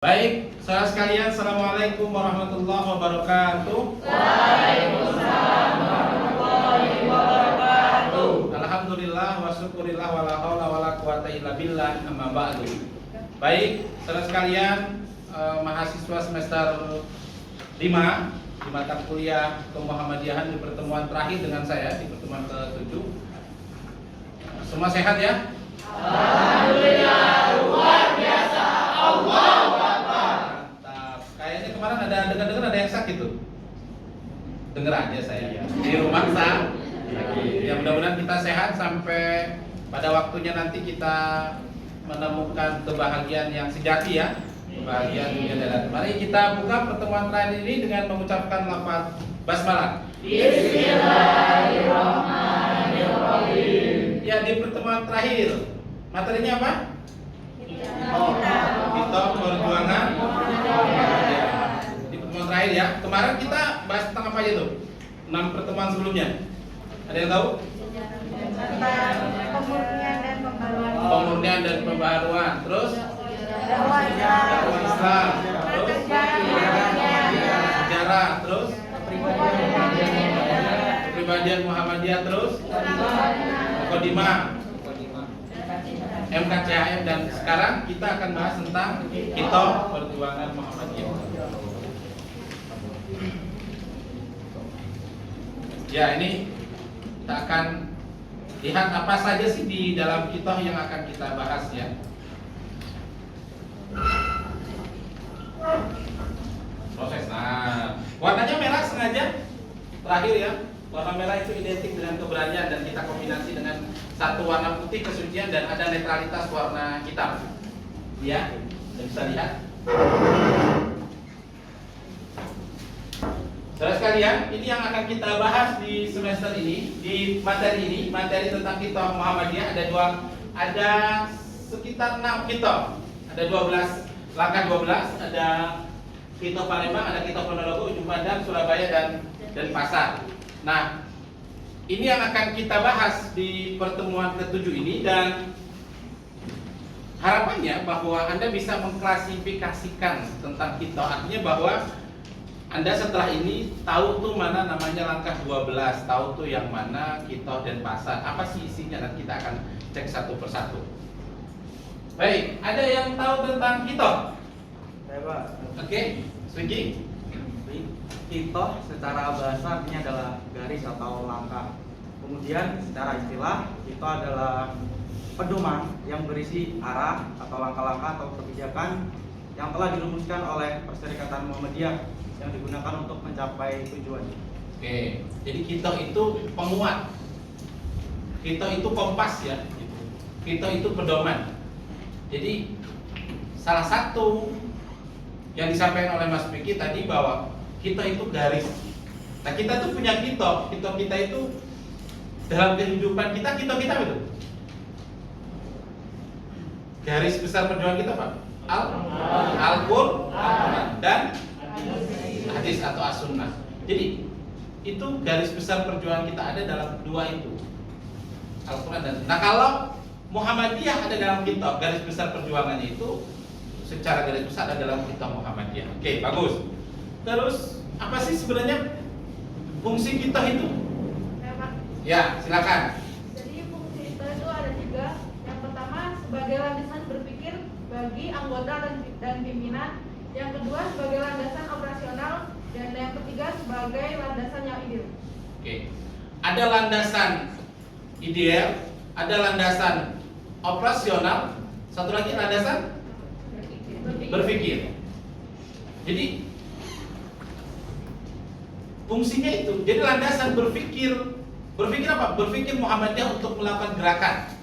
Baik, saudara sekalian, Assalamualaikum warahmatullahi wabarakatuh. Waalaikumsalam warahmatullahi wabarakatuh. Alhamdulillah wa syukurillah wa la haula wa la quwata illa billah, amma ba'du. Baik, saudara sekalian, mahasiswa semester 5 di mata kuliah Kemuhammadiyahan di pertemuan terakhir dengan saya di pertemuan ke-7. Semua sehat ya? Alhamdulillah, luar biasa. Allahu Akbar. Mantap. Kayaknya kemarin ada dengar-dengar ada yang sakit tuh. Dengar aja saya. Di rumah sakit. Ya mudah-mudahan kita sehat sampai pada waktunya nanti kita menemukan kebahagiaan yang sejati ya. Kebahagiaan dunia dan akhirat. Mari kita buka pertemuan terakhir ini dengan mengucapkan lafaz basmalah. Bismillahirrahmanirrahim. Ya, di pertemuan terakhir materinya apa? Kita perjuangan. Ya, di pertemuan terakhir ya. Kemarin kita bahas tentang apa aja tuh? 6 pertemuan sebelumnya. Ada yang tahu? Pemurnian dan pembaruan. Pemurnian dan pembaharuan. Terus Dakwah dakwah Islam. Terus sejarah. Terus kepribadian Muhammadiyah. Terus Mukadimah, MKCHM, dan sekarang kita akan bahas tentang kita perjuangan Muhammadiyah. Ya, ini kita akan lihat apa saja sih di dalam kitab yang akan kita bahas ya. Proses. Nah, warnanya merah sengaja terakhir ya. Warna merah itu identik dengan keberanian dan kita kombinasi dengan satu warna putih kesucian dan ada netralitas warna hitam. Ya, Anda bisa lihat. Saudara sekalian, ini yang akan kita bahas di semester ini, di materi tentang kitab Muhammadiyah ada sekitar 6 kitab. Ada 12, langkah 12, ada kitab Palembang, ada kitab Ponorogo, Ujung Pandang, Surabaya dan Pasar. Nah, ini yang akan kita bahas di pertemuan ke-7 ini, dan harapannya bahwa Anda bisa mengklasifikasikan tentang kitab. Artinya bahwa Anda setelah ini tahu tuh mana namanya langkah 12, tahu tuh yang mana kitab dan pasar, apa sih isinya, dan kita akan cek satu persatu. Baik, ada yang tahu tentang kitab? Saya Pak. Oke, Sugi. Kitoh secara bahasa artinya adalah garis atau langkah. Kemudian secara istilah kitoh adalah pedoman yang berisi arah atau langkah-langkah atau kebijakan yang telah dirumuskan oleh Perserikatan Muhammadiyah yang digunakan untuk mencapai tujuan. Oke, jadi kitab itu penguat, kitab itu kompas ya, kitab itu pedoman. Jadi salah satu yang disampaikan oleh Mas Piki tadi bahwa kita itu garis. Nah, kita tuh punya kitab kita itu dalam kehidupan kita betul. Garis besar perjuangan kita Pak, Al-Qur'an dan hadis atau as-sunnah. Jadi itu garis besar perjuangan kita ada dalam dua itu, Al-Qur'an dan. Nah, kalau Muhammadiyah ada dalam kitab, garis besar perjuangannya itu secara garis besar ada dalam kitab Muhammadiyah. Oke, bagus. Terus apa sih sebenarnya fungsi kita itu? Ya, silakan. Jadi fungsi itu ada 3. Yang pertama sebagai landasan berpikir bagi anggota dan pimpinan. Yang kedua sebagai landasan operasional, dan yang ketiga sebagai landasan yang ideal. Oke. Ada landasan ideal, ada landasan operasional, satu lagi landasan berpikir. Jadi fungsinya itu, jadi landasan berpikir apa? Berpikir Muhammadiyah untuk melakukan gerakan.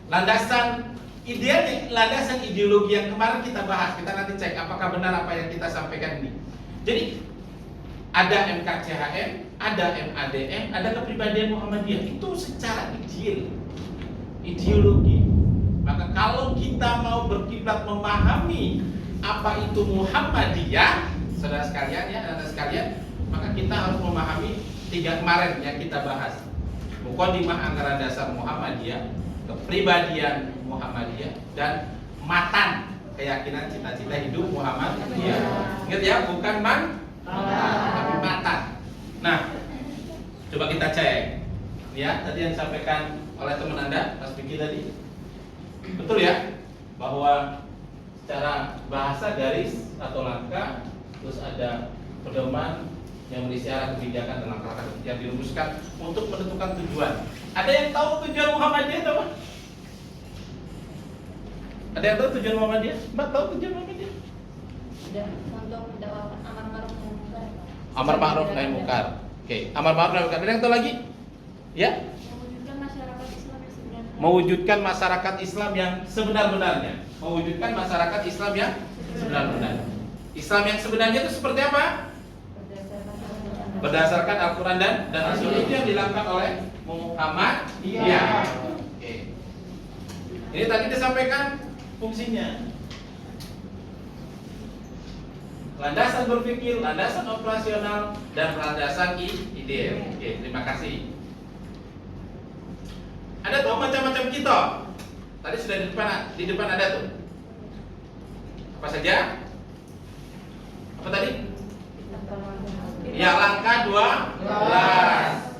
Landasan idealnya, landasan ideologi yang kemarin kita bahas. Kita nanti cek apakah benar apa yang kita sampaikan ini. Jadi ada MKCHM, ada MADM, ada kepribadian Muhammadiyah. Itu secara ideologi. Maka kalau kita mau berkiblat memahami apa itu Muhammadiyah, saudara sekalian ya, saudara sekalian, maka kita harus memahami 3 kemarin yang kita bahas. Mukadimah anggaran dasar Muhammadiyah, kepribadian Muhammadiyah, dan matan keyakinan cita-cita hidup Muhammadiyah. Ingat ya, bukan tapi matan. Nah, coba kita cek. Ya, tadi yang disampaikan oleh teman Anda, Mas Vicky tadi. Betul ya? Bahwa secara bahasa garis atau langkah, terus ada pedoman yang berisi arah kebijakan dan langkah-langkah yang dirumuskan untuk menentukan tujuan. Ada yang tahu tujuan Muhammadiyah itu apa? Ada yang tahu tujuan Muhammadiyah? Mbak tahu tujuan Muhammadiyah? Sudah untuk mendakwakan amar ma'ruf nahi munkar. Amar ma'ruf nahi munkar. Oke, amar ma'ruf nahi munkar. Ada yang tahu lagi? Ya? Mewujudkan masyarakat Islam yang sebenarnya. Mewujudkan masyarakat Islam yang sebenar-benarnya. Mewujudkan masyarakat Islam yang sebenar-benarnya. Islam yang sebenarnya itu seperti apa? Berdasarkan Al-Quran dan Rasul. Itu yang dilakukan oleh Muhammadiyah. Oke. Ini tadi disampaikan fungsinya. Landasan berpikir, landasan operasional, dan landasan ide. Oke, terima kasih. Ada tuh macam-macam kita. Tadi sudah di depan ada tuh. Apa saja? Apa tadi? Ya, langkah 12.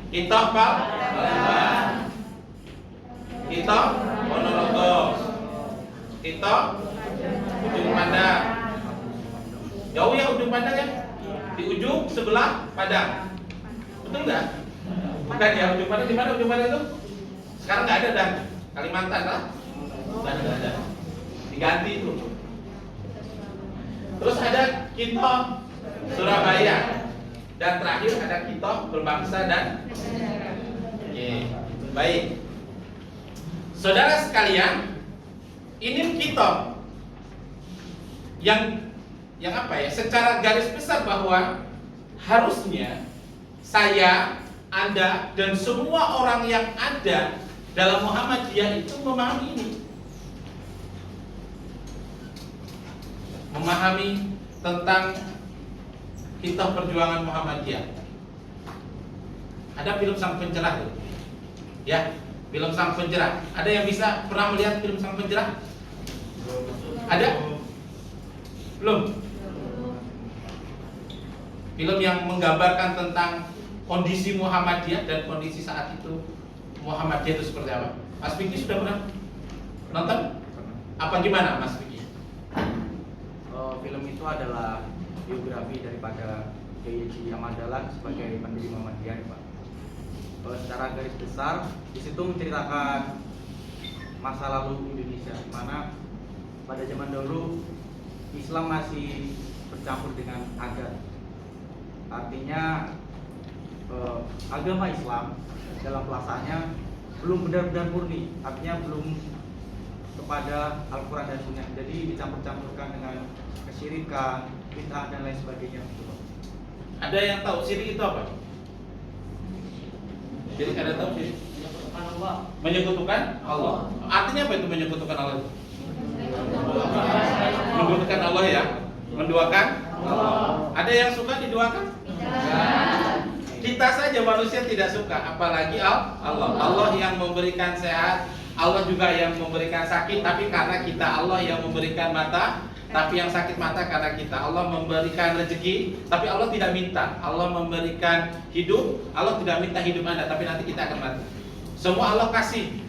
Kita Pak. Kita Ponorogo. Kita ujung Padang. Jauh ya ujung Padang ya? Di ujung sebelah Padang. Betul nggak? Bukan ya, ujung Padang di mana ujung Padang itu? Sekarang nggak ada dan Kalimantan lah. Nggak ada. Diganti itu. Terus ada kita Surabaya. Dan terakhir ada kita berbangsa dan oke, baik. Saudara sekalian, ini kita yang apa ya? Secara garis besar bahwa harusnya saya, Anda, dan semua orang yang ada dalam Muhammadiyah itu memahami ini. Memahami tentang kitab perjuangan Muhammadiyah. Ada film Sang Pencerah tuh. Ya, film Sang Pencerah. Ada yang bisa pernah melihat film Sang Pencerah? Ada? Belum? Film yang menggambarkan tentang kondisi Muhammadiyah dan kondisi saat itu Muhammadiyah itu seperti apa? Mas Vicky sudah pernah nonton? Apa gimana Mas Vicky? Film itu adalah biografi daripada Kiai Haji Ahmad Dahlan sebagai pendiri Muhammadiyah, Pak. Secara garis besar, di situ menceritakan masa lalu Indonesia, di mana pada zaman dahulu Islam masih bercampur dengan adat. Artinya agama Islam dalam pelaksanaannya belum benar-benar murni, artinya belum kepada Al-Quran dan Sunnah. Jadi dicampur-campurkan dengan kesyirikan, bid'ah dan lain sebagainya. Ada yang tahu syirik itu apa? Jadi ada tahu syirik? Menyekutukan Allah. Artinya apa itu menyekutukan Allah? Menyekutukan Allah ya, menduakan Allah. Ada yang suka diduakan? Kita saja manusia tidak suka, apalagi Allah. Allah yang memberikan sehat, Allah juga yang memberikan sakit, tapi karena kita. Allah yang memberikan mata, tapi yang sakit mata karena kita. Allah memberikan rezeki, tapi Allah tidak minta. Allah memberikan hidup, Allah tidak minta hidup Anda, tapi nanti kita akan mati. Semua Allah kasih,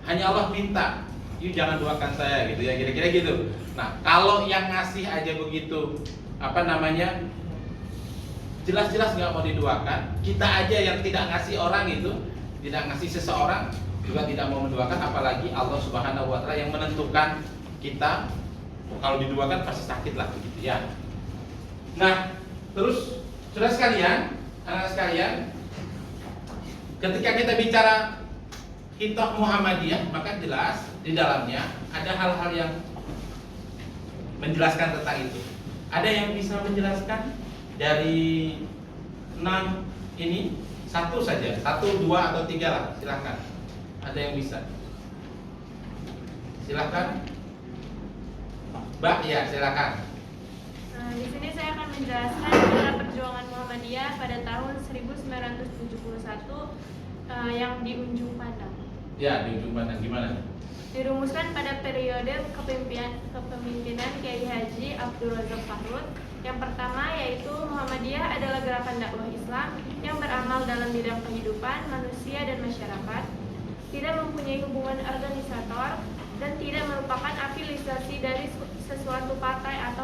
hanya Allah minta, "You jangan doakan saya," gitu ya, kira-kira gitu. Nah, kalau yang ngasih aja begitu, jelas-jelas nggak mau didoakan. Kita aja yang tidak ngasih orang itu, tidak ngasih seseorang, juga tidak mau mendoakan, apalagi Allah Subhanahu wa Ta'ala yang menentukan kita. Kalau didoakan pasti sakit lah begitu ya. Nah, terus saudara sekalian, anak sekalian, ketika kita bicara kitab Muhammadiyah, maka jelas di dalamnya ada hal-hal yang menjelaskan tentang itu. Ada yang bisa menjelaskan dari 6 ini satu saja, 1, 2 atau 3 lah, silahkan. Ada yang bisa? Silahkan. Mbak, ya silakan. Di sini saya akan menjelaskan sejarah perjuangan Muhammadiyah pada tahun 1971 yang di Ujung Padang. Ya, di ujung pandang gimana? Dirumuskan pada periode kepemimpinan Kiai Haji Abdul Razak Fahrud. Yang pertama yaitu Muhammadiyah adalah gerakan dakwah Islam yang beramal dalam bidang kehidupan manusia dan masyarakat, tidak mempunyai hubungan organisator, dan tidak merupakan afiliasi dari sesuatu partai atau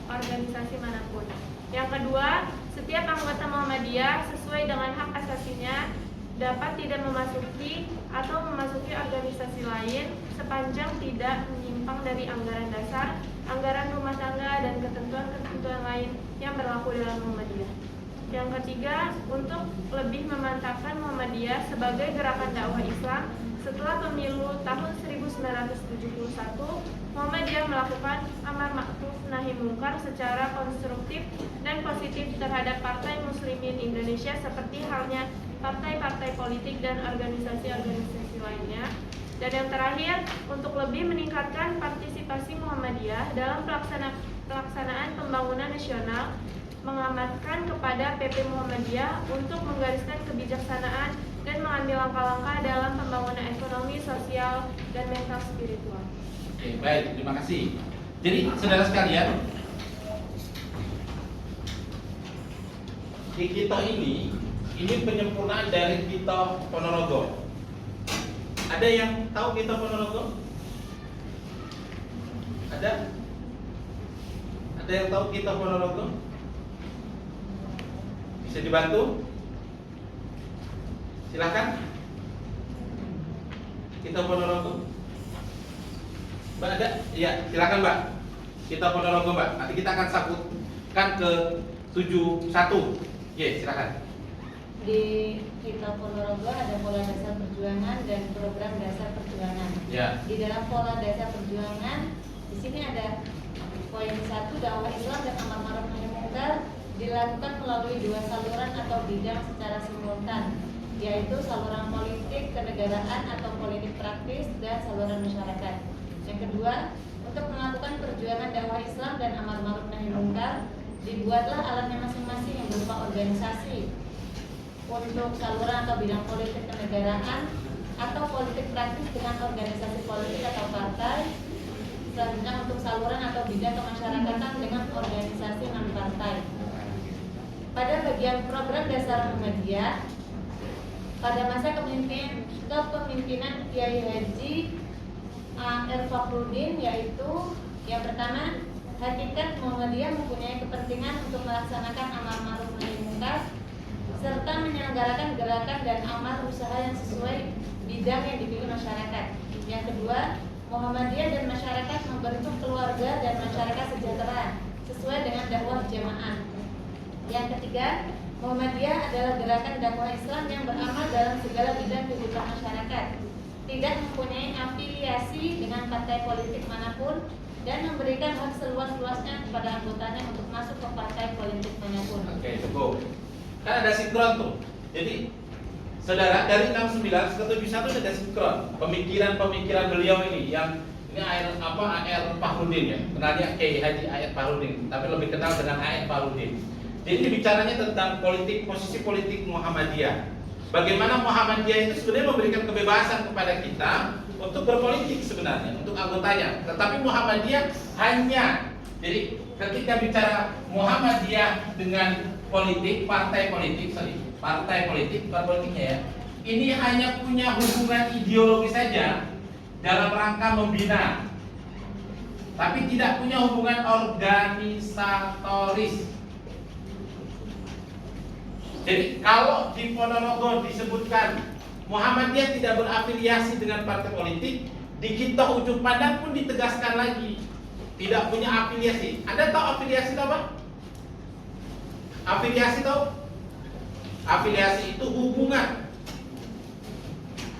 organisasi manapun. Yang kedua, setiap anggota Muhammadiyah sesuai dengan hak asasinya dapat tidak memasuki atau memasuki organisasi lain sepanjang tidak menyimpang dari anggaran dasar, anggaran rumah tangga, dan ketentuan-ketentuan lain yang berlaku dalam Muhammadiyah. Yang ketiga, untuk lebih memantapkan Muhammadiyah sebagai gerakan dakwah Islam, setelah pemilu tahun 1971, Muhammadiyah melakukan amar ma'ruf nahi mungkar secara konstruktif dan positif terhadap partai muslimin Indonesia seperti halnya partai-partai politik dan organisasi-organisasi lainnya. Dan yang terakhir, untuk lebih meningkatkan partisipasi Muhammadiyah dalam pelaksanaan pembangunan nasional, mengamanatkan kepada PP Muhammadiyah untuk menggariskan kebijaksanaan dan mengambil langkah-langkah dalam pembangunan ekonomi, sosial, dan mental spiritual. Oke, baik, terima kasih. Jadi, saudara sekalian, di Kito ini penyempurnaan dari Kito Ponorogo. Ada yang tahu Kito Ponorogo? Ada? Ada yang tahu Kito Ponorogo? Bisa dibantu? Silakan. Kito Ponorogo. Mbak ada? Iya, silakan Mbak. Kito Ponorogo Mbak. Nanti kita akan sambutkan ke 71. Ye, silakan. Di Kito Ponorogo ada pola dasar perjuangan dan program dasar perjuangan. Ya. Di dalam pola dasar perjuangan, di sini ada poin 1, dakwah Islam dan amar ma'ruf nahi mungkar dilakukan melalui 2 saluran atau bidang secara simultan, yaitu saluran politik kenegaraan atau politik praktis dan saluran masyarakat. Yang kedua, untuk melakukan perjuangan dakwah Islam dan amar ma'ruf nahi mungkar, dibuatlah alatnya masing-masing yang berupa organisasi. Untuk saluran atau bidang politik kenegaraan atau politik praktis dengan organisasi politik atau partai. Selanjutnya untuk saluran atau bidang kemasyarakatan dengan organisasi non-partai. Pada bagian program dasar Muhammadiyah, pada masa kepemimpinan Kiai Haji A.R. Fahrudin, yaitu yang pertama, hakikat Muhammadiyah mempunyai kepentingan untuk melaksanakan amar ma'ruf nahi mungkar serta menyelenggarakan gerakan dan amal usaha yang sesuai bidang yang dipilih masyarakat. Yang kedua, Muhammadiyah dan masyarakat membentuk keluarga dan masyarakat sejahtera sesuai dengan dakwah jamaah. Yang ketiga, Muhammadiyah adalah gerakan dakwah Islam yang beramal dalam segala bidang kehidupan masyarakat, tidak mempunyai afiliasi dengan partai politik manapun, dan memberikan hak seluas-luasnya kepada anggotanya untuk masuk ke partai politik manapun. Oke, cukup. Kan ada sinkron tuh. Jadi, saudara, dari 69 ke 71 ada sinkron. Pemikiran beliau ini yang ini A.R. Fahrudin ya. Kenalnya Kiai Haji A.R. Fahrudin, tapi lebih kenal dengan A.R. Fahrudin. Jadi bicaranya tentang politik, posisi politik Muhammadiyah. Bagaimana Muhammadiyah itu sebenarnya memberikan kebebasan kepada kita untuk berpolitik sebenarnya, untuk anggotanya. Tetapi Muhammadiyah hanya, jadi ketika bicara Muhammadiyah dengan politik, partai politik, bukan politiknya ya, ini hanya punya hubungan ideologi saja dalam rangka membina, tapi tidak punya hubungan organisatoris. Jadi kalau di Ponorogo disebutkan Muhammadiyah tidak berafiliasi dengan partai politik, di Kito Ujung Pandang pun ditegaskan lagi tidak punya afiliasi. Anda tahu afiliasi itu apa? Afiliasi tahu? Afiliasi itu hubungan.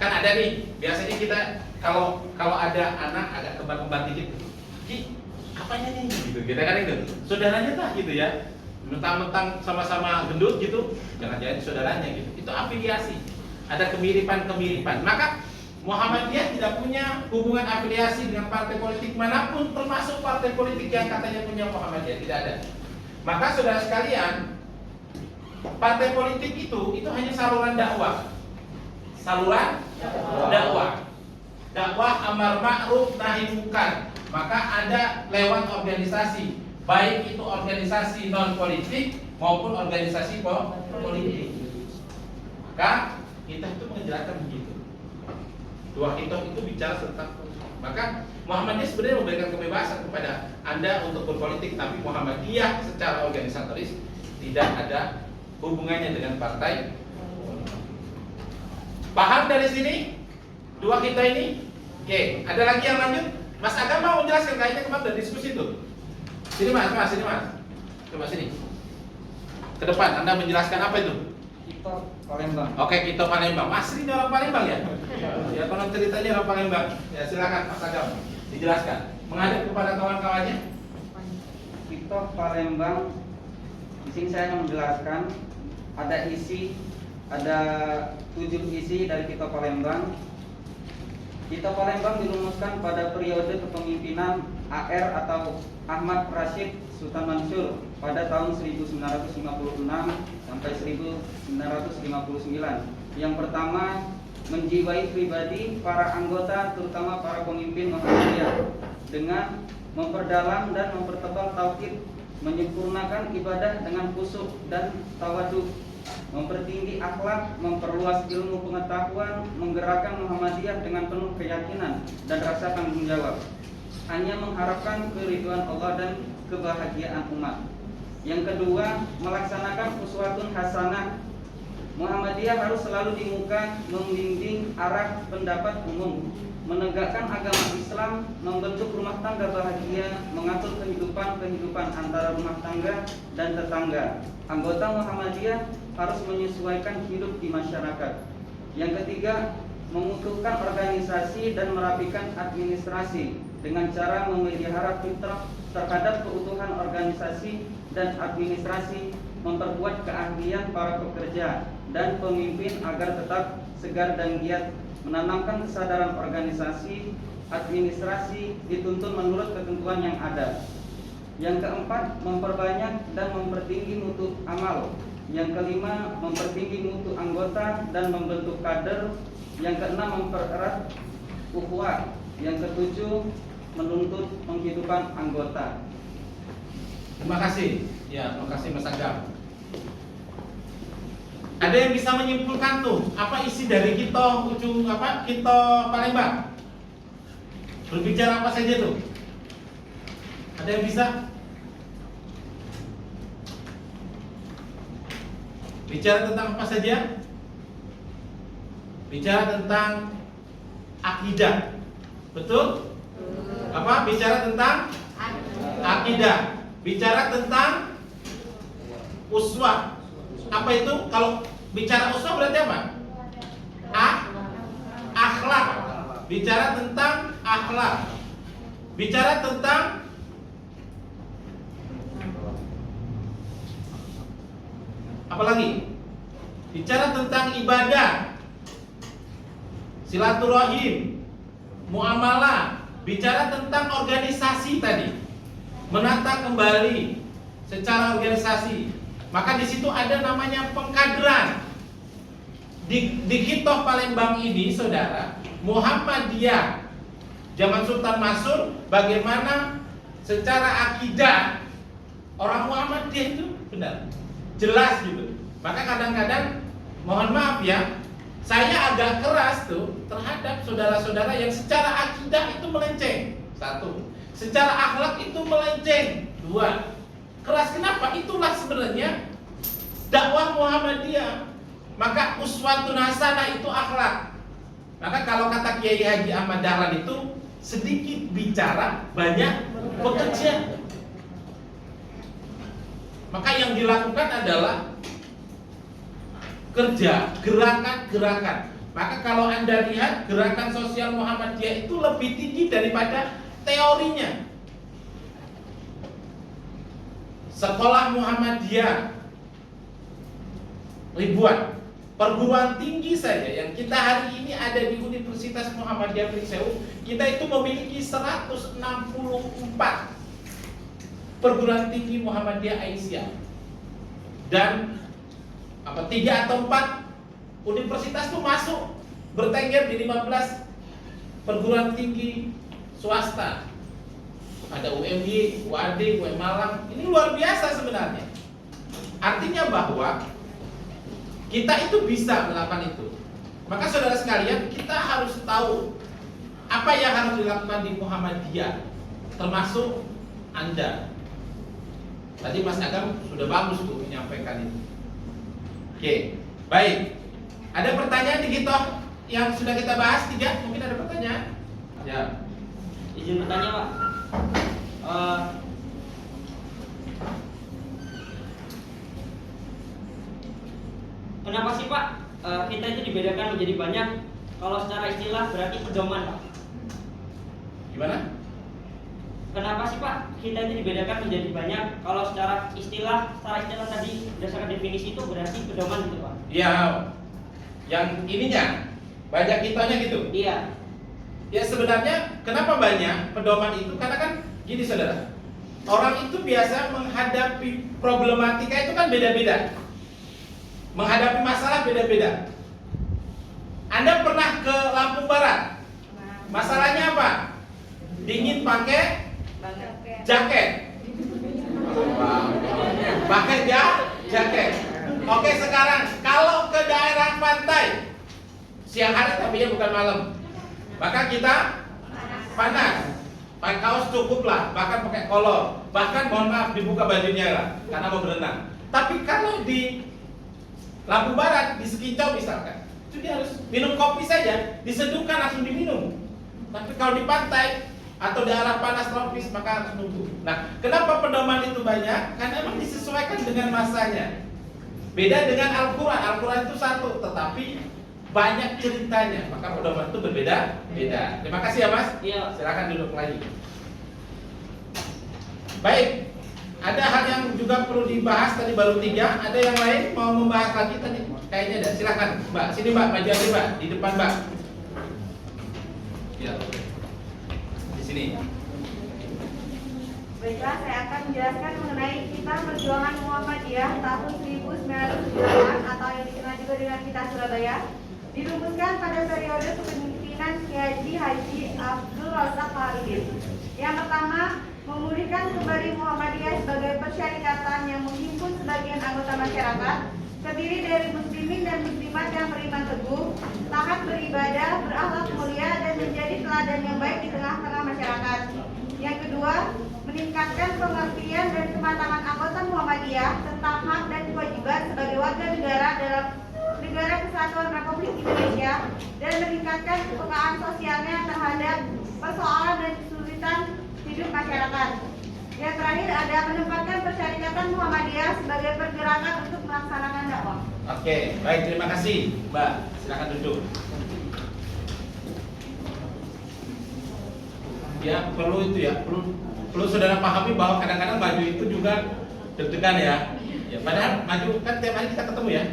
Kan ada nih, biasanya kita kalau ada anak agak kembar-kembar dikit, Ki, apanya nih gitu, kita kan itu saudaranya tak gitu ya. Mentang-mentang sama-sama gendut gitu, jangan-jangan saudaranya gitu. Itu afiliasi. Ada kemiripan-kemiripan. Maka Muhammadiyah tidak punya hubungan afiliasi dengan partai politik manapun, termasuk partai politik yang katanya punya Muhammadiyah, tidak ada. Maka saudara sekalian, partai politik itu hanya saluran dakwah. Saluran Dakwah amar ma'ruf nahi munkar. Maka ada lewat organisasi, baik itu organisasi non politik maupun organisasi politik. Maka kita itu menjelaskan begitu. Dua kitab itu bicara tentang, maka Muhammadiyah sebenarnya memberikan kebebasan kepada Anda untuk berpolitik, tapi Muhammadiyah secara organisatoris tidak ada hubungannya dengan partai. Paham dari sini? Dua kita ini? Oke, ada lagi yang lanjut? Mas Agam mau menjelaskan, kayaknya kemarin ada diskusi itu. Sini mas. Coba sini. Ke depan, Anda menjelaskan apa itu? Kita Palembang. Oke, kita Palembang. Mas ini orang Palembang ya? Ya, konon ceritanya orang Palembang. Ya, silakan Mas Agam dijelaskan. Menghadap kepada kawan-kawannya. Kita Palembang. Di sini saya akan menjelaskan ada 7 isi dari Kita Palembang. Kita Palembang dirumuskan pada periode kepemimpinan AR atau Ahmad Rashid Sultan Mansur pada tahun 1956 sampai 1959. Yang pertama, menjiwai pribadi para anggota terutama para pemimpin Muhammadiyah dengan memperdalam dan mempertebal tauhid, menyempurnakan ibadah dengan khusyuk dan tawadhu, mempertinggi akhlak, memperluas ilmu pengetahuan, menggerakkan Muhammadiyah dengan penuh keyakinan dan rasa tanggung jawab, hanya mengharapkan keridhaan Allah dan kebahagiaan umat. Yang kedua, melaksanakan uswatun hasanah. Muhammadiyah harus selalu di muka, membimbing arah pendapat umum, menegakkan agama Islam, membentuk rumah tangga bahagia, mengatur kehidupan antara rumah tangga dan tetangga. Anggota Muhammadiyah harus menyesuaikan hidup di masyarakat. Yang ketiga, mengukuhkan organisasi dan merapikan administrasi dengan cara memelihara fitrah terhadap keutuhan organisasi dan administrasi, memperkuat keahlian para pekerja dan pemimpin agar tetap segar dan giat, menanamkan kesadaran organisasi, administrasi dituntun menurut ketentuan yang ada. Yang keempat, memperbanyak dan mempertinggi mutu amal. Yang kelima, mempertinggi mutu anggota dan membentuk kader. Yang keenam, mempererat ukhuwah. Yang ketujuh, menuntut penghidupan anggota. Terima kasih. Ya, terima kasih Mas Agam. Ada yang bisa menyimpulkan tuh apa isi dari kita Palembang? Berbicara apa saja tuh? Ada yang bisa? Bicara tentang apa saja? Bicara tentang akidah. Betul? Apa? Bicara tentang akidah. Bicara tentang uswah. Apa itu? Kalau bicara uswah berarti apa? Akhlak. Bicara tentang akhlak. Bicara tentang apa lagi? Bicara tentang ibadah, silaturahim, muamalah. Bicara tentang organisasi tadi, menata kembali secara organisasi. Maka di situ ada namanya pengkaderan. Di Kitoh Palembang ini, saudara, Muhammadiyah zaman Sultan Mansur, bagaimana secara akidah orang Muhammadiyah itu benar, jelas gitu. Maka kadang-kadang, mohon maaf ya, saya agak keras tuh terhadap saudara-saudara yang secara akidah itu melenceng. Satu, secara akhlak itu melenceng. Dua, keras. Kenapa? Itulah sebenarnya dakwah Muhammadiyah. Maka uswatun hasanah itu akhlak. Maka kalau kata Kiai Haji Ahmad Dahlan itu sedikit bicara, banyak bekerja. Maka yang dilakukan adalah kerja, gerakan-gerakan. Maka kalau Anda lihat gerakan sosial Muhammadiyah itu lebih tinggi daripada teorinya. Sekolah Muhammadiyah ribuan, perguruan tinggi saja yang kita hari ini ada di Universitas Muhammadiyah Prinseu, kita itu memiliki 164 perguruan tinggi Muhammadiyah Aisyah dan 3 atau 4 universitas itu masuk bertengger di 15 perguruan tinggi swasta. Ada UMY, UAD, UM Malang. Ini luar biasa sebenarnya. Artinya bahwa kita itu bisa melakukan itu. Maka saudara sekalian, kita harus tahu apa yang harus dilakukan di Muhammadiyah, termasuk Anda. Tadi Mas Agam sudah bagus tuh menyampaikan itu. Oke, baik. Ada pertanyaan di kita yang sudah kita bahas 3? Mungkin ada pertanyaan? Ya. Izin bertanya, Pak. Kenapa sih, Pak, kita itu dibedakan menjadi banyak? Kalau secara istilah berarti pedoman, Pak. Gimana? Kenapa sih, Pak, kita itu dibedakan menjadi banyak? Kalau secara istilah tadi berdasarkan definisi itu berarti pedoman gitu, Pak. Iya. Yang ininya banyak kitanya gitu. Iya. Ya sebenarnya kenapa banyak pedoman itu? Karena kan gini saudara, orang itu biasa menghadapi problematika itu kan beda-beda, menghadapi masalah beda-beda. Anda pernah ke Lampung Barat? Masalahnya apa? Dingin pakai jaket. Pakai jaket. Oke, sekarang kalau ke daerah pantai siang hari tapi ya bukan malam, maka kita panas. Pakai kaos cukup lah, bahkan pakai kolor, bahkan mohon maaf dibuka bajunya lah karena mau berenang. Tapi kalau di Lampung Barat, di Sekincau misalkan, itu dia harus minum kopi saja, diseduhkan langsung diminum. Tapi kalau di pantai atau daerah panas tropis maka harus nunggu. Nah, kenapa pedoman itu banyak? Karena memang disesuaikan dengan masanya. Beda dengan Al-Quran. Al-Quran itu satu, tetapi banyak ceritanya, maka pedoman itu berbeda-beda. Terima kasih ya Mas. Iya. Silakan duduk lagi. Baik, ada hal yang juga perlu dibahas tadi baru 3. Ada yang lain mau membahas lagi tadi? Kayaknya ada. Silakan Mbak. Sini Mbak, maju aja Mbak, di depan Mbak. Ya. Di sini. Baiklah, saya akan menjelaskan mengenai Kitab Perjuangan Muhammadiyah tahun 1998 atau yang dikenal juga dengan Kitab Surabaya. Dirumuskan pada periode kepemimpinan Kiai Haji Abdul Razak Fahrudin. Yang pertama, memulihkan kembali Muhammadiyah sebagai persyarikatan yang menghimpun sebagian anggota masyarakat, terdiri dari muslimin dan muslimat yang beriman teguh, taat beribadah, berakhlak mulia, dan menjadi teladan yang baik di tengah-tengah masyarakat. Yang kedua, meningkatkan pengertian dan kematangan anggota Muhammadiyah tentang hak dan kewajiban sebagai warga negara dalam Negara Kesatuan Republik Indonesia dan meningkatkan kepekaan sosialnya terhadap persoalan dan kesulitan hidup masyarakat. Yang terakhir ada menempatkan persyarikatan Muhammadiyah sebagai pergerakan untuk melaksanakan dakwah. Oke, baik, terima kasih Mbak. Silakan duduk. Ya, perlu itu ya, perlu saudara pahami bahwa kadang-kadang maju itu juga deg-degan ya. Ya, padahal maju kan tiap hari kita ketemu ya.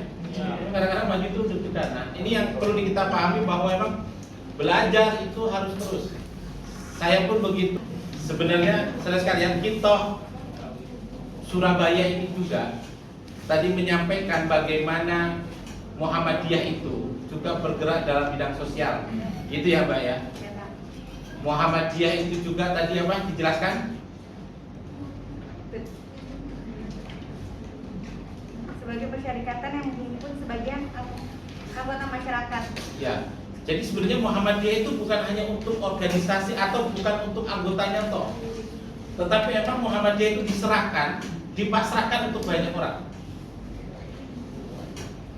Kadang-kadang maju itu deg-degan. Nah, ini yang perlu kita pahami bahwa memang belajar itu harus terus. Saya pun begitu. Sebenarnya saudara sekalian, kita Surabaya ini juga tadi menyampaikan bagaimana Muhammadiyah itu juga bergerak dalam bidang sosial. Gitu ya, Mbak ya. Muhammadiyah itu juga tadi apa dijelaskan? Sebagai persyarikatan yang menghimpun sebagian anggota masyarakat. Ya. Jadi sebenarnya Muhammadiyah itu bukan hanya untuk organisasi atau bukan untuk anggotanya toh. Tetapi emang Muhammadiyah itu diserahkan, dipasrahkan untuk banyak orang.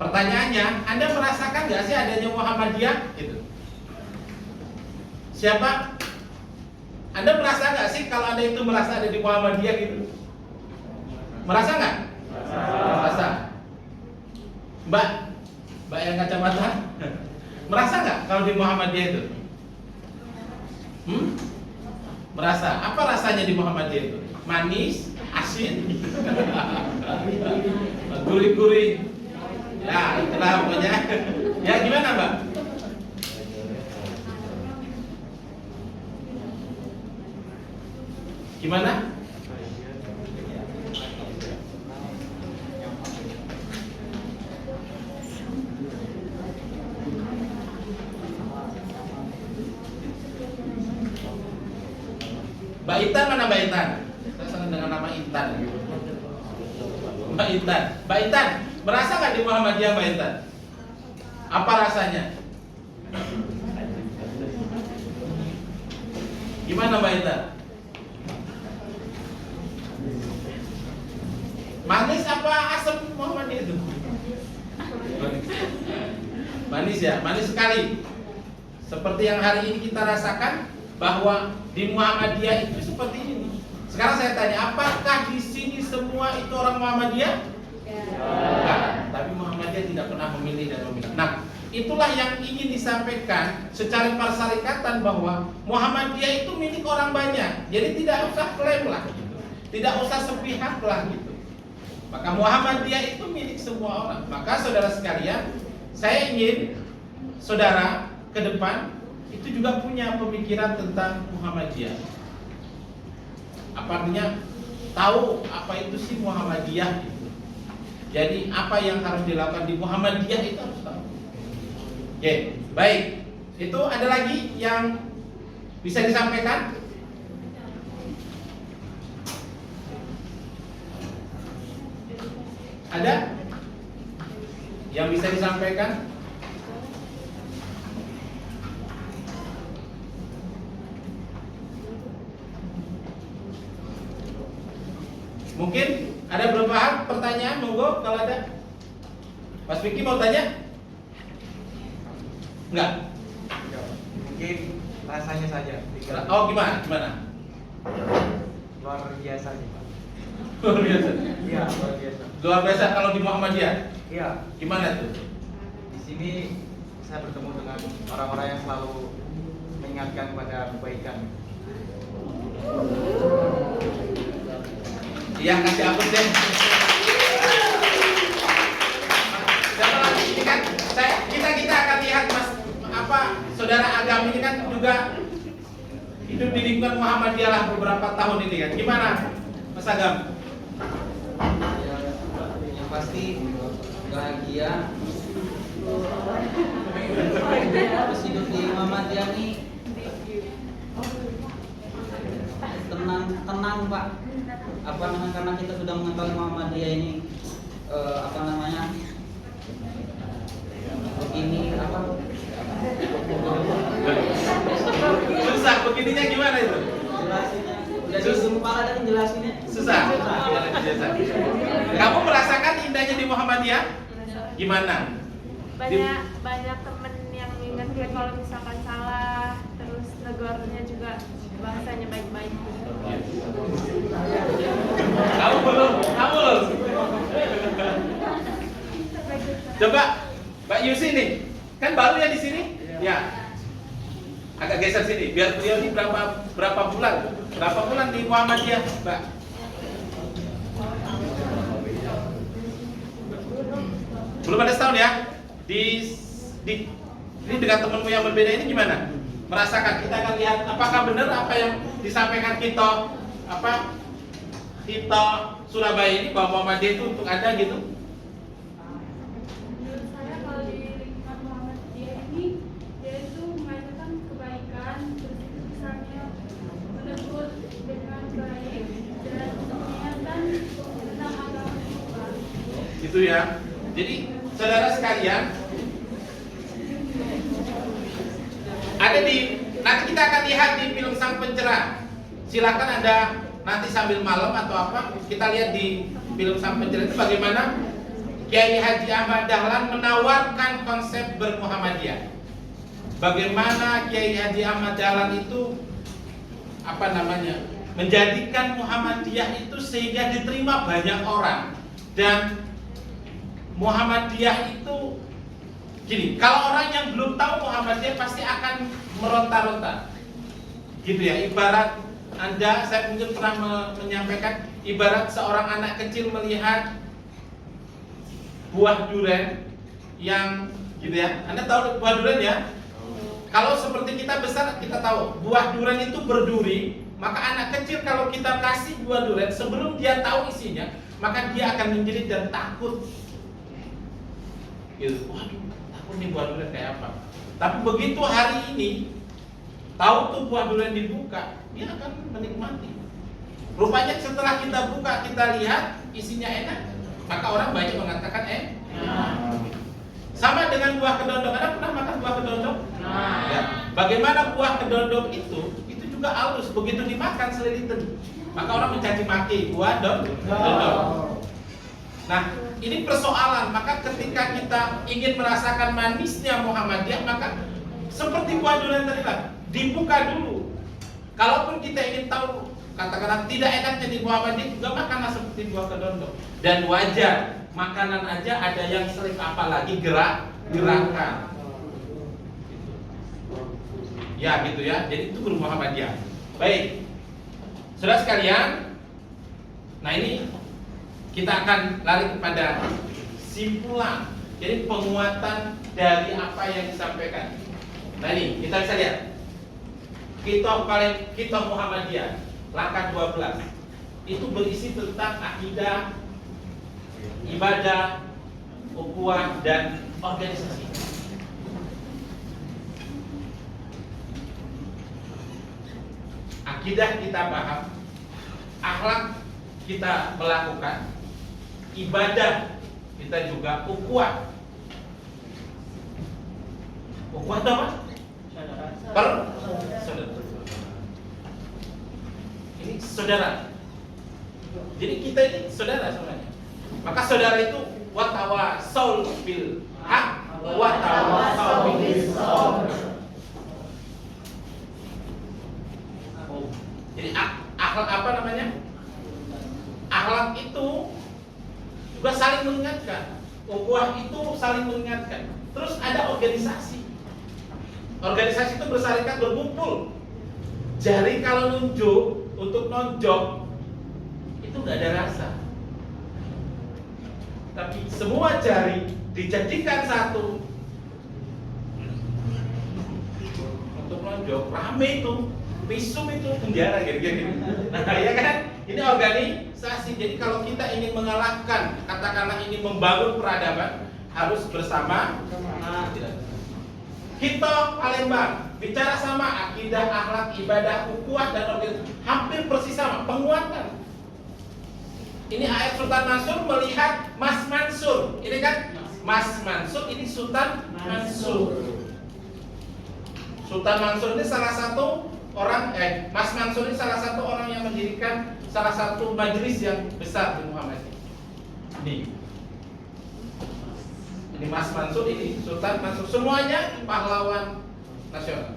Pertanyaannya, Anda merasakan nggak sih adanya Muhammadiyah? Gitu. Siapa? Anda merasa nggak sih kalau Anda itu merasa ada di Muhammadiyah gitu? Merasa nggak? Merasa. Mbak yang kacamata, merasa nggak kalau di Muhammadiyah itu? Merasa. Apa rasanya di Muhammadiyah itu? Manis, asin, gurih-gurih. Ya, itulah pokoknya. Ya, gimana Mbak? Gimana? Mbak Intan mana Mbak Intan? Saya senang dengan nama Intan. Mbak Intan, Mbak Intan, merasa nggak di Muhammadiyah Mbak Intan? Apa rasanya? Gimana Mbak Intan? Manis apa asam Muhammadiyah itu? Manis ya, manis sekali. Seperti yang hari ini kita rasakan bahwa di Muhammadiyah itu seperti ini. Sekarang saya tanya, apakah di sini semua itu orang Muhammadiyah? Enggak, tapi Muhammadiyah tidak pernah memilih dan memilih. Nah, itulah yang ingin disampaikan secara persyarikatan bahwa Muhammadiyah itu milik orang banyak. Jadi tidak usah klaim lah gitu. Tidak usah sepihak lah gitu. Maka Muhammadiyah itu milik semua orang. Maka saudara sekalian, saya ingin saudara ke depan itu juga punya pemikiran tentang Muhammadiyah. Apa artinya? Tahu apa itu sih Muhammadiyah gitu. Jadi apa yang harus dilakukan di Muhammadiyah itu harus tahu. Oke, baik. Itu ada lagi yang bisa disampaikan? Ada yang bisa disampaikan? Mungkin ada beberapa hal pertanyaan, monggo kalau ada. Mas Vicky mau tanya? Enggak? Mungkin rasanya saja. Oh gimana? Luar biasa sih Pak. Luar biasa. Iya, luar biasa. Luar biasa kalau di Muhammadiyah. Iya. Gimana tuh? Di sini saya bertemu dengan orang-orang yang selalu mengingatkan pada kebaikan. Iya, kasih ampun deh. Siapa lagi ini kan? Kita akan lihat Mas saudara Agam ini kan juga hidup di lingkungan Muhammadiyah lah beberapa tahun ini kan. Gimana Mas Agam? Yang pasti bahagia. Terus hidup di Muhammadiyah nih tenang Pak. Apa namanya, karena kita sudah mengetahui Muhammadiyah ini apa namanya, begini apa, Susah begininya gimana itu? jelasinnya udah di kepala dan jelasinnya Susah. Kamu merasakan indahnya di Muhammadiyah? Gimana? Banyak temen yang ngingetin kalau misalkan salah, terus negornya juga bahasanya baik-baik. Kamu belum. Coba Mbak Yusi nih, kan baru ya di sini? Ya. Agak geser sini, biar beliau ini berapa bulan? Berapa bulan di Muhammadiyah, Mbak? Belum ada setahun ya? Ini dengan temanmu yang berbeda ini gimana? Merasakan, kita akan lihat apakah benar apa yang disampaikan Tito Surabaya ini bahwa Muhammadiyah itu untuk ada gitu? Menurut saya kalau di lingkungan Muhammadiyah ini dia itu mengajarkan kebaikan, terus itu misalnya menegur dengan baik dan mengingatkan tentang agama juga. Gitu ya. Jadi saudara sekalian, nanti kita akan lihat di film Sang Pencerah. Silakan Anda nanti sambil malam atau apa, kita lihat di film Sang Pencerah itu bagaimana Kiai Haji Ahmad Dahlan menawarkan konsep bermuhammadiyah. Bagaimana Kiai Haji Ahmad Dahlan itu menjadikan Muhammadiyah itu sehingga diterima banyak orang. Dan Muhammadiyah itu gini, kalau orang yang belum tahu Muhammadiyah pasti akan meronta-ronta, gitu ya. Ibarat saya mungkin pernah menyampaikan, ibarat seorang anak kecil melihat buah durian yang, gitu ya. Anda tahu buah durian ya? Kalau seperti kita besar, kita tahu buah durian itu berduri. Maka anak kecil kalau kita kasih buah durian, sebelum dia tahu isinya, maka dia akan menjerit dan takut. Gitu. Waduh, takut nih buah durian kayak apa. Tapi begitu hari ini tahu tuh buah durian dibuka, dia akan menikmati. Rupanya setelah kita buka, kita lihat isinya enak, maka orang banyak mengatakan enak. Sama dengan buah kedondong. Anda pernah makan buah kedondong? Ya. Bagaimana buah kedondong itu juga halus, begitu dimakan selilitan, maka orang mencaci maki buah kedondong. Nah, ini persoalan. Maka ketika kita ingin merasakan manisnya Muhammadiyah, maka seperti buah durian tadi lah, dibuka dulu. Kalaupun kita ingin tahu, katakanlah tidak enaknya di Muhammadiyah, juga makanlah seperti buah kedondong. Dan wajar, makanan aja ada yang sering, apalagi gerakan. Ya gitu ya. Jadi itu guru Muhammadiyah. Baik, saudara sekalian. Nah ini kita akan lari kepada simpulan. Jadi penguatan dari apa yang disampaikan. Nah ini kita bisa lihat. Kitab Muhammadiyah langkah 12 itu berisi tentang akidah, ibadah, ukhuwah, dan organisasi. Akidah kita paham, akhlak kita melakukan, ibadah kita juga, ukhuwah. Ukhuwah itu apa? Saudara. Ini saudara. Jadi kita ini saudara sebenarnya. Maka saudara itu watawasau bil haq, watawasau bis sabr. Jadi akhlak apa namanya? Akhlak itu juga saling mengingatkan. Ukhuwah itu saling mengingatkan. Terus ada organisasi. Organisasi itu bersarikat, berkumpul. Jari kalau nunjuk untuk nonjok itu nggak ada rasa. Tapi semua jari dijadikan satu untuk nonjok, rame itu. Visum itu penjara gitu. Nah ya kan, ini organisasi. Jadi kalau kita ingin mengalahkan, katakanlah ingin membangun peradaban, harus bersama. Kita Palembang bicara sama, akidah, akhlak, ibadah, ukhuwah, dan organisasi hampir persis sama, penguatan. Ini ayat Sultan Mansur melihat Mas Mansur. Ini kan Mas Mansur, ini Sultan Mansur. Sultan Mansur ini salah satu orang, Mas Mansur ini salah satu orang yang mendirikan salah satu majelis yang besar di Muhammadiyah. Ini Mas Mansur, ini Sultan Mansur, semuanya pahlawan nasional.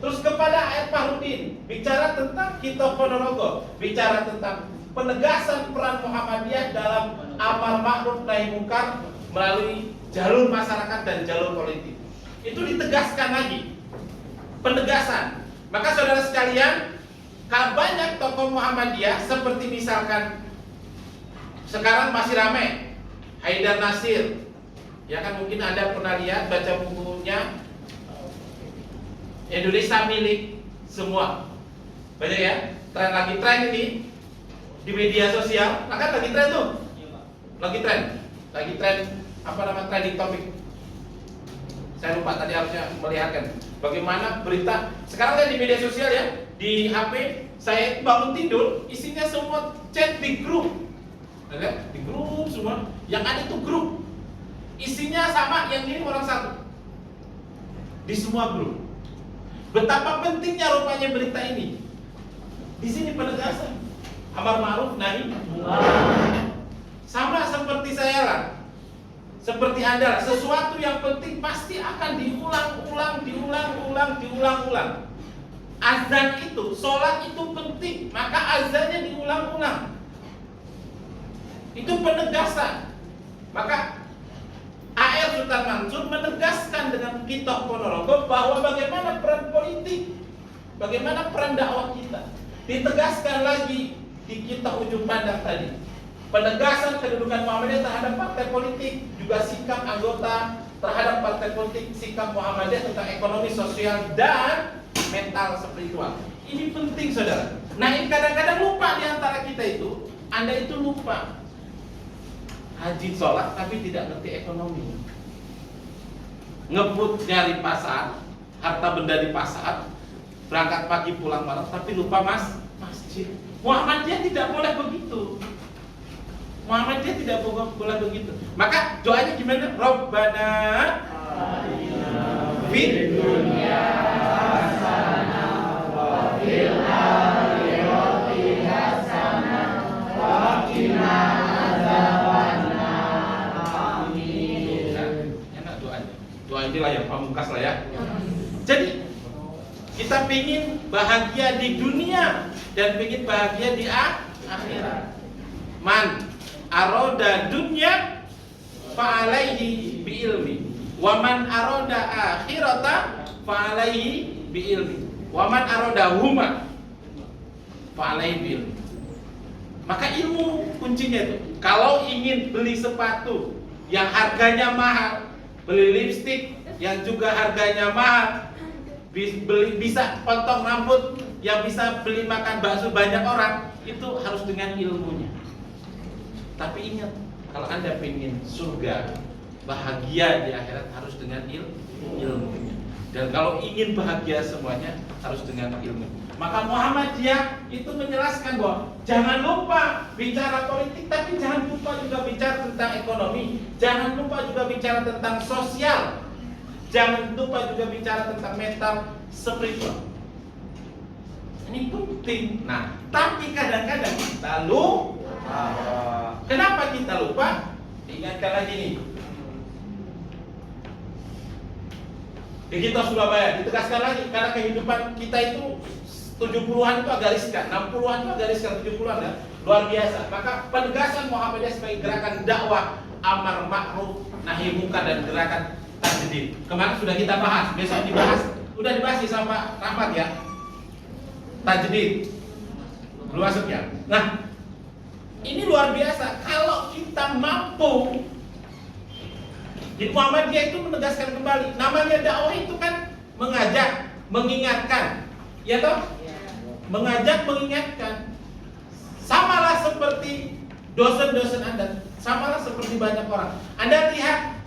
Terus kepada ayat Fahrudin, bicara tentang Kitab Ponorogo, bicara tentang penegasan peran Muhammadiyah dalam amar ma'ruf nahi munkar melalui jalur masyarakat dan jalur politik. Itu ditegaskan lagi, penegasan. Maka saudara sekalian, banyak tokoh Muhammadiyah seperti misalkan sekarang masih ramai Haidar Nasir. Ya kan, mungkin Anda pernah lihat, baca bukunya Indonesia Milik Semua. Banyak ya, lagi tren ini di media sosial. Nah kan lagi tren tuh, lagi tren apa nama trending topik. Saya lupa tadi, harusnya melihatkan bagaimana berita sekarang kan di media sosial ya, di HP. Saya bangun tidur, isinya semua chat di grup, di grup semua. Yang ada itu grup, isinya sama, yang ini orang satu di semua grup. Betapa pentingnya rupanya berita ini. Di sini penegasan amar ma'ruf nahi munkar. Sama seperti saya lah, seperti Anda, sesuatu yang penting pasti akan diulang-ulang. Azan itu, sholat itu penting, maka azannya diulang-ulang. Itu penegasan. Maka AR Sultan Mansur menegaskan dengan Kitab Ponorogo bahwa bagaimana peran politik, bagaimana peran dakwah kita. Ditegaskan lagi di Kitab Ujung Pandang tadi. Penegasan kedudukan Muhammadiyah terhadap partai politik, juga sikap anggota terhadap partai politik, sikap Muhammadiyah tentang ekonomi, sosial, dan mental spiritual. Ini penting saudara. Nah ini kadang-kadang lupa di antara kita itu. Anda itu lupa haji sholat tapi tidak ngerti ekonomi. Ngebut nyari pasar, harta benda di pasar, berangkat pagi pulang malam, tapi lupa masjid. Muhammadiyah tidak boleh begitu. Muhammadiyah tidak boleh begitu. Maka doanya gimana? Rabbana fid dunya hasanah wa fil akhirati hasanah wa qina adzabannar. Amin. Enak doanya. Doa inilah yang pamungkas lah ya. Jadi kita pingin bahagia di dunia dan pingin bahagia di akhirat. Man aroda dunya fa'alaihi biilmi, wa man aroda akhirata fa'alaihi biilmi, wa man aroda huma fa'alaihi biilmi. Maka ilmu kuncinya itu. Kalau ingin beli sepatu yang harganya mahal, beli lipstik yang juga harganya mahal, bisa potong rambut, yang bisa beli makan bakso banyak orang, itu harus dengan ilmunya. Tapi ingat, kalau Anda ingin surga, bahagia di akhirat, harus dengan ilmunya. Dan kalau ingin bahagia semuanya, harus dengan ilmu. Maka Muhammadiyah itu menjelaskan bahwa jangan lupa bicara politik, tapi jangan lupa juga bicara tentang ekonomi, jangan lupa juga bicara tentang sosial, jangan lupa juga bicara tentang mental, spiritual. Ini penting. Nah, tapi kadang-kadang kita lupa. Kenapa kita lupa? Ingatkan lagi nih. Di kita Surabaya ditegaskan lagi, karena kehidupan kita itu 70-an itu agak riskan, 60-an itu agak riskan, 70-an ya, luar biasa. Maka penegasan Muhammadiyah sebagai gerakan dakwah amar ma'ruf nahi munkar dan gerakan tajdid. Kemarin sudah kita bahas, besok dibahas. Udah dibahas sama Rahmat ya. Tajdid. Belum masuk ya. Nah, ini luar biasa. Kalau kita mampu, di Muhammadiyah itu menegaskan kembali, namanya dakwah itu kan mengajak, mengingatkan, ya toh? Mengajak, mengingatkan. Samalah seperti dosen-dosen Anda, samalah seperti banyak orang. Anda lihat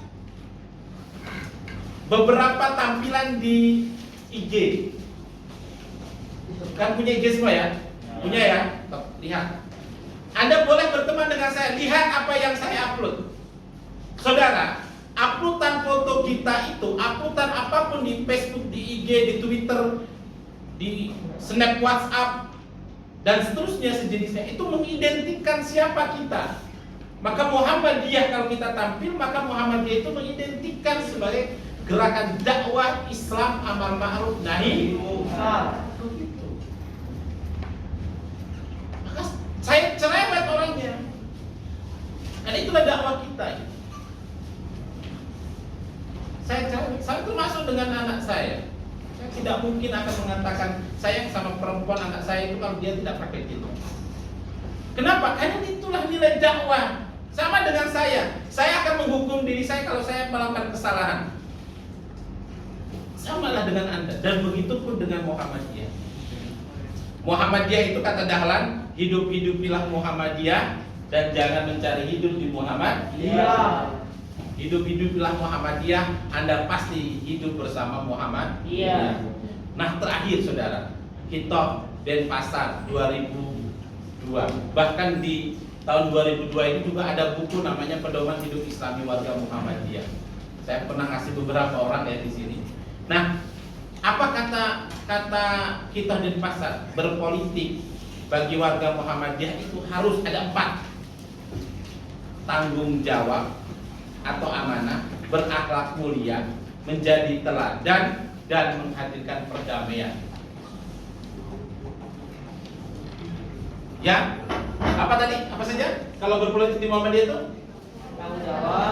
beberapa tampilan di IG, kan punya IG semua ya? Punya ya? Tuh, lihat. Anda boleh berteman dengan saya, lihat apa yang saya upload. Saudara, uploadan foto kita itu, uploadan apapun di Facebook, di IG, di Twitter, di Snap WhatsApp, dan seterusnya sejenisnya, itu mengidentikan siapa kita. Maka Muhammadiyah kalau kita tampil, maka Muhammadiyah itu mengidentikan sebagai gerakan dakwah Islam amar ma'ruf nahi munkar. Maka saya cerewet orangnya. Dan itulah dakwah kita. Saya termasuk dengan anak saya. Saya tidak mungkin akan mengatakan sayang sama perempuan anak saya itu kalau dia tidak pakai jilbab. Kenapa? Karena itulah nilai dakwah. Sama dengan saya akan menghukum diri saya kalau saya melakukan kesalahan. Samalah dengan Anda, dan begitu pun dengan Muhammadiyah. Muhammadiyah itu kata dahlan, hidup-hidupilah Muhammadiyah dan jangan mencari hidup di Muhammadiyah. Hidup-hidupilah Muhammadiyah, Anda pasti hidup bersama Muhammadiyah. Nah, terakhir saudara, Kitab Denpasar 2002. Bahkan di tahun 2002 ini juga ada buku namanya Pedoman Hidup Islami Warga Muhammadiyah. Saya pernah ngasih beberapa orang ya di sini. Nah, apa kata Kitab Denpasar? Berpolitik bagi warga Muhammadiyah itu harus ada 4: tanggung jawab atau amanah, berakhlak mulia, menjadi teladan, dan menghadirkan perdamaian. Ya, apa tadi? Apa saja? Kalau berpolitik di Muhammadiyah itu?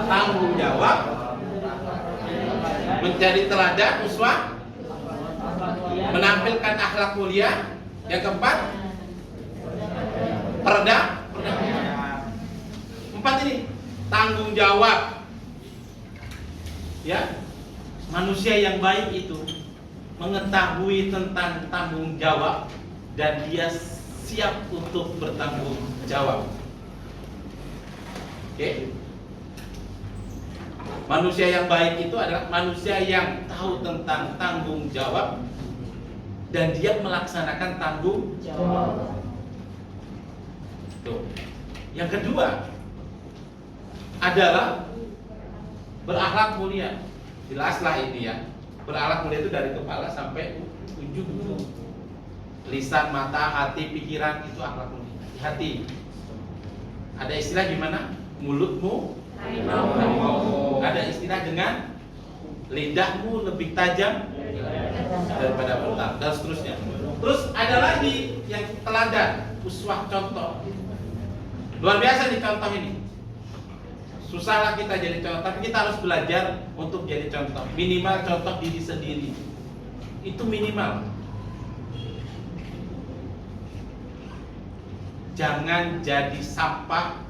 Tanggung jawab, menjadi teladan, uswah, menampilkan akhlak mulia. Yang keempat, perdamaian. 4 ini tanggung jawab. Ya, manusia yang baik itu mengetahui tentang tanggung jawab dan dia siap untuk bertanggung jawab. Oke? Manusia yang baik itu adalah manusia yang tahu tentang tanggung jawab dan dia melaksanakan tanggung jawab. Tuh. Yang kedua adalah berakhlak mulia. Jelaslah ini ya. Berakhlak mulia itu dari kepala sampai ujung. Lisan, mata, hati, pikiran itu akhlak mulia. Hati. Ada istilah gimana? Mulutmu harimau. Ada istilah dengan lidahmu lebih tajam daripada pedang dan seterusnya. Terus ada lagi yang teladan, uswah, contoh. Luar biasa nih contoh ini. Susahlah kita jadi contoh, tapi kita harus belajar untuk jadi contoh. Minimal contoh diri sendiri. Itu minimal. Jangan jadi sampah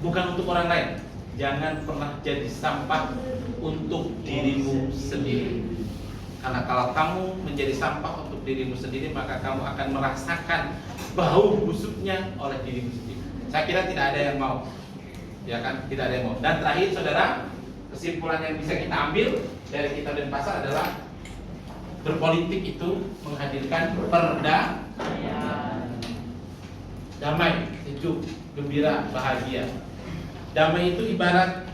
bukan untuk orang lain. Jangan pernah jadi sampah untuk dirimu sendiri. Karena kalau kamu menjadi sampah untuk dirimu sendiri, maka kamu akan merasakan bau busuknya oleh dirimu sendiri. Saya kira tidak ada yang mau, ya kan? Tidak ada yang mau. Dan terakhir, saudara, kesimpulan yang bisa kita ambil dari Kitab dan Pasal adalah berpolitik itu menghadirkan perdamaian, damai, sejuk, gembira, bahagia. Damai itu ibarat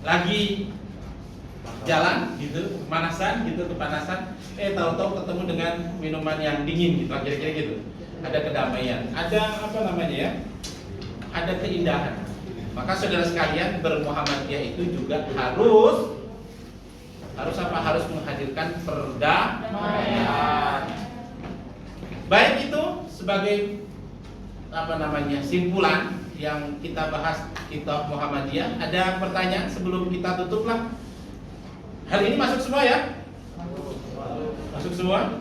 lagi jalan gitu, kepanasan, tahu-tahu ketemu dengan minuman yang dingin gitu, kira-kira gitu. Ada kedamaian, ada apa namanya ya? Ada keindahan. Maka saudara sekalian, bermuhammadiyah itu juga harus apa? Harus menghadirkan perdamaian. Baik, itu sebagai apa namanya? Simpulan yang kita bahas Kitab Muhammadiyah. Ada pertanyaan sebelum kita tutup lah? Hari ini masuk semua ya? Masuk semua?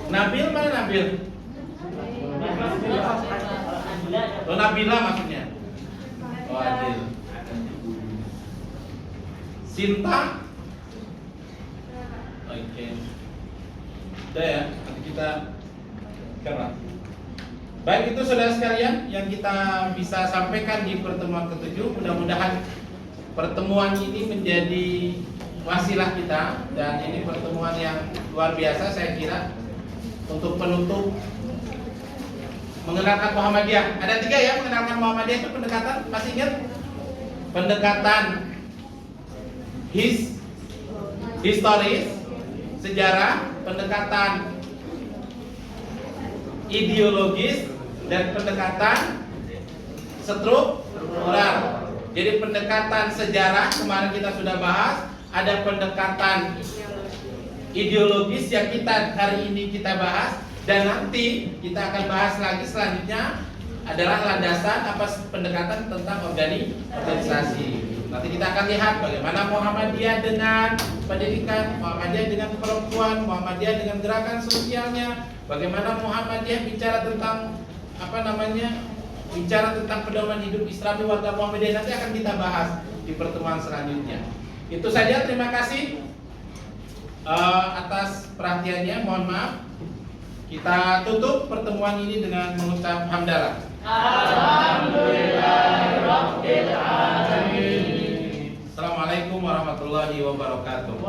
Nabil mana Nabil? Oh, Nabila maksudnya. Oh, Adil. Sinta. Oke. Udah ya, nanti kita kerah. Baik, itu saudara sekalian yang kita bisa sampaikan di pertemuan ke-7. Mudah-mudahan pertemuan ini menjadi wasilah kita, dan ini pertemuan yang luar biasa saya kira untuk penutup mengenalkan Muhammadiyah. Ada 3 ya, mengenalkan Muhammadiyah itu pendekatan, masih ingat? Pendekatan historis, sejarah, pendekatan ideologis, dan pendekatan struktural. Jadi pendekatan sejarah kemarin kita sudah bahas, ada pendekatan ideologis yang kita hari ini kita bahas, dan nanti kita akan bahas lagi selanjutnya adalah landasan apa pendekatan tentang organisasi. Nanti kita akan lihat bagaimana Muhammadiyah dengan pendidikan, Muhammadiyah dengan perempuan, Muhammadiyah dengan gerakan sosialnya, bagaimana Muhammadiyah bicara tentang apa namanya, bicara tentang pedoman hidup Islami warga Muhammadiyah. Nanti akan kita bahas di pertemuan selanjutnya. Itu saja, terima kasih atas perhatiannya. Mohon maaf. Kita tutup pertemuan ini dengan mengucap hamdalah. Alhamdulillahirabbil alamin. Assalamualaikum warahmatullahi wabarakatuh.